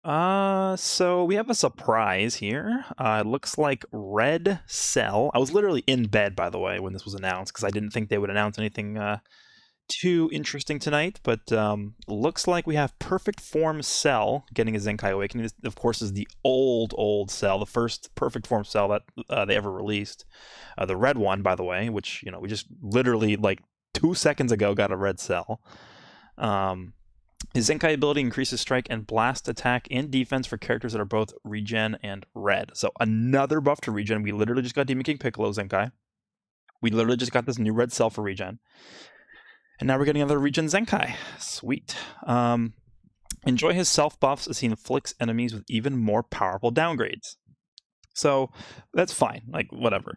So we have a surprise here. It looks like Red Cell. I was literally in bed, by the way, when this was announced, because I didn't think they would announce anything too interesting tonight. But looks like we have Perfect Form Cell getting a Zenkai Awakening. This, of course, is the old Cell, the first Perfect Form Cell that they ever released. The red one, by the way, which we just literally like 2 seconds ago got a red Cell. His Zenkai ability increases strike and blast attack and defense for characters that are both regen and red. So another buff to regen. We literally just got Demon King Piccolo Zenkai. We literally just got this new red cell for regen. And now we're getting another regen Zenkai. Sweet. Enjoy his self buffs as he inflicts enemies with even more powerful downgrades. So that's fine. Like, whatever.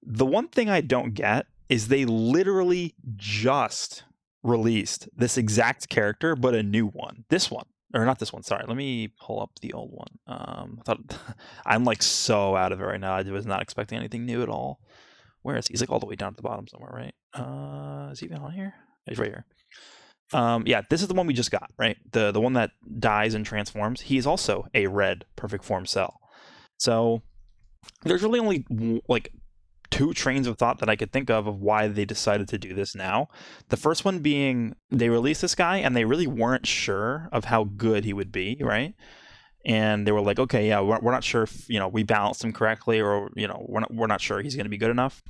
The one thing I don't get is they literally just released this exact character, but a new one. This one, or not this one. Sorry, let me pull up the old one. I thought I'm like so out of it right now. I was not expecting anything new at all. Where is he? He's like all the way down at the bottom somewhere, right? Is he even on here? He's right here. Yeah, this is the one we just got, right? The one that dies and transforms. He's also a red perfect form cell. So there's really only like two trains of thought that I could think of why they decided to do this now. The first one being they released this guy and they really weren't sure of how good he would be, right? And they were like, okay, yeah, we're not sure if we balanced him correctly, or we're not sure he's going to be good enough.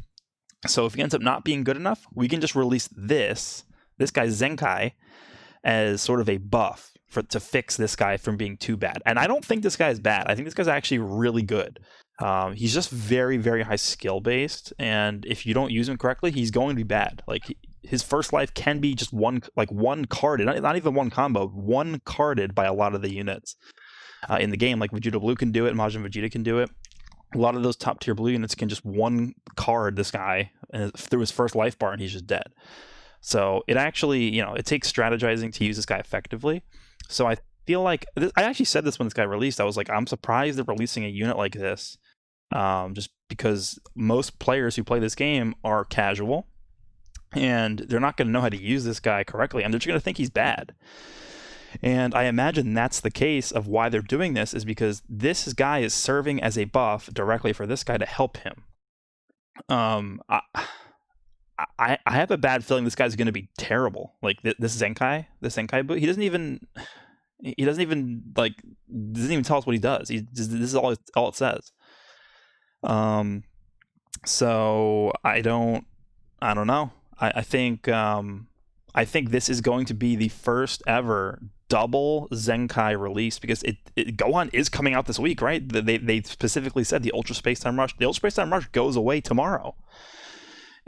So if he ends up not being good enough, we can just release this guy Zenkai as sort of a buff to fix this guy from being too bad. And I don't think this guy is bad. I think this guy's actually really good. He's just very, very high skill based, and if you don't use him correctly, he's going to be bad. Like his first life can be just one carded, not even one combo, one carded by a lot of the units in the game. Like Vegeta Blue can do it, Majin Vegeta can do it. A lot of those top tier blue units can just one card this guy through his first life bar, and he's just dead. So it actually, it takes strategizing to use this guy effectively. So I feel like I actually said this when this guy released. I was like, I'm surprised they're releasing a unit like this. Just because most players who play this game are casual, and they're not going to know how to use this guy correctly, and they're just going to think he's bad. And I imagine that's the case of why they're doing this, is because this guy is serving as a buff directly for this guy to help him. I have a bad feeling this guy's going to be terrible. Like this Zenkai boot, he doesn't even tell us what he does. This is all it says. So I don't know. I think this is going to be the first ever double Zenkai release, because Gohan is coming out this week, right? They specifically said the Ultra Space Time Rush. The Ultra Space Time Rush goes away tomorrow.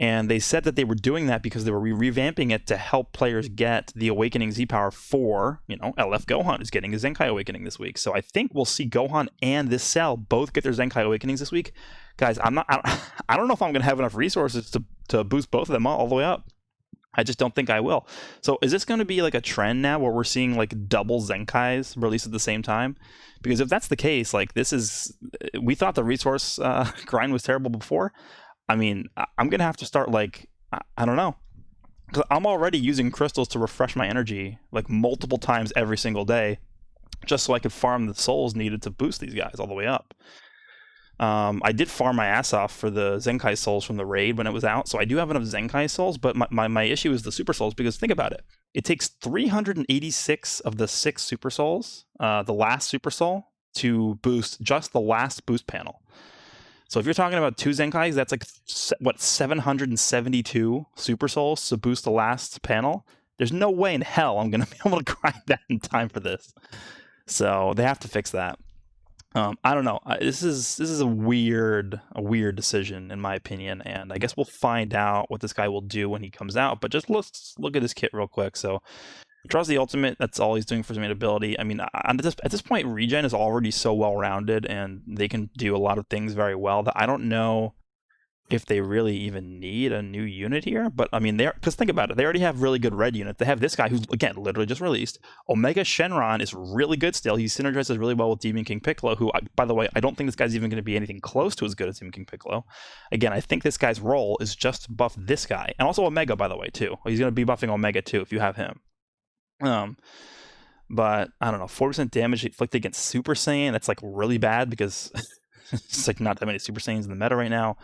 And they said that they were doing that because they were revamping it to help players get the Awakening Z Power for, LF Gohan is getting a Zenkai Awakening this week. So I think we'll see Gohan and this cell both get their Zenkai Awakenings this week. Guys, I don't know if I'm going to have enough resources to boost both of them all the way up. I just don't think I will. So is this going to be like a trend now where we're seeing like double Zenkais released at the same time? Because if that's the case, like we thought the resource grind was terrible before. I mean, I'm going to have to start, like, I don't know. Because I'm already using crystals to refresh my energy, like, multiple times every single day, just so I could farm the souls needed to boost these guys all the way up. I did farm my ass off for the Zenkai souls from the raid when it was out, so I do have enough Zenkai souls, but my issue is the super souls, because think about it. It takes 386 of the 6 super souls, the last super soul, to boost just the last boost panel. So if you're talking about 2 Zenkais, that's like, 772 Super Souls to boost the last panel? There's no way in hell I'm going to be able to grind that in time for this. So they have to fix that. I don't know. This is a weird decision, in my opinion, and I guess we'll find out what this guy will do when he comes out. But just let's look at his kit real quick. So draws the ultimate. That's all he's doing for his main ability. I mean, at this point, regen is already so well rounded, and they can do a lot of things very well that I don't know if they really even need a new unit here. But I mean, because think about it, they already have really good red units. They have this guy who's, again, literally just released. Omega Shenron is really good still. He synergizes really well with Demon King Piccolo, who, by the way, I don't think this guy's even going to be anything close to as good as Demon King Piccolo. Again, I think this guy's role is just to buff this guy, and also Omega, by the way, too. He's going to be buffing Omega too if you have him. But I don't know, 40% damage inflicted against Super Saiyan. That's like really bad because it's like not that many Super Saiyans in the meta right now.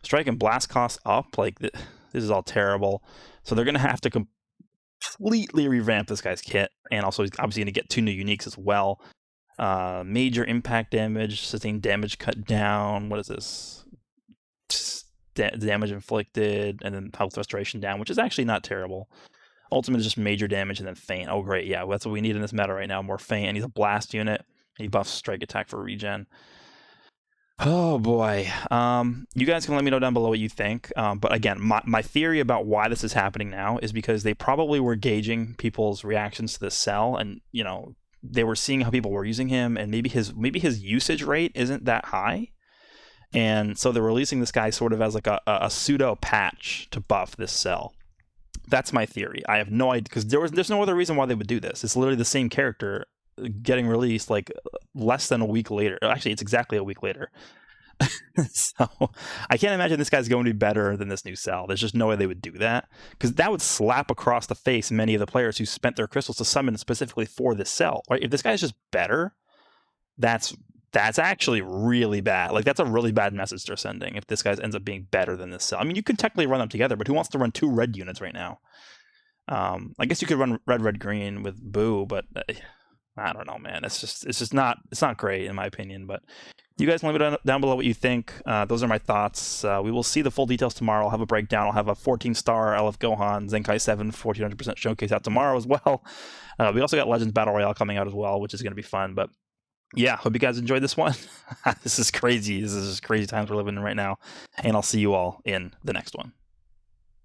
Strike and blast costs up. Like this is all terrible. So they're gonna have to completely revamp this guy's kit, and also he's obviously gonna get 2 new uniques as well. Major impact damage, sustained damage cut down. What is this? Damage inflicted, and then health restoration down, which is actually not terrible. Ultimate is just major damage and then feint. Oh, great. Yeah, that's what we need in this meta right now. More feint. And he's a blast unit. He buffs strike attack for regen. Oh, boy. You guys can let me know down below what you think. But again, my theory about why this is happening now is because they probably were gauging people's reactions to the cell, and, you know, they were seeing how people were using him, and maybe his usage rate isn't that high. And so they're releasing this guy sort of as like a pseudo patch to buff this cell. That's my theory. I have no idea, because there's no other reason why they would do this. It's literally the same character getting released like less than a week later. Actually, it's exactly a week later. So I can't imagine this guy's going to be better than this new cell. There's just no way they would do that, because that would slap across the face many of the players who spent their crystals to summon specifically for this cell. Right? If this guy's just better, that's actually really bad. Like, that's a really bad message they're sending if this guy ends up being better than this cell. I mean, you could technically run them together, but who wants to run 2 red units right now? I guess you could run red green with Boo, but I don't know, man. It's not great in my opinion. But you guys let me down below what you think. Those are my thoughts. We will see the full details tomorrow. I'll have a breakdown. I'll have a 14-star LF Gohan Zenkai 7 1400% showcase out tomorrow as well. We also got Legends Battle Royale coming out as well, which is going to be fun. But yeah, hope you guys enjoyed this one. This is crazy. This is just crazy times we're living in right now. And I'll see you all in the next one.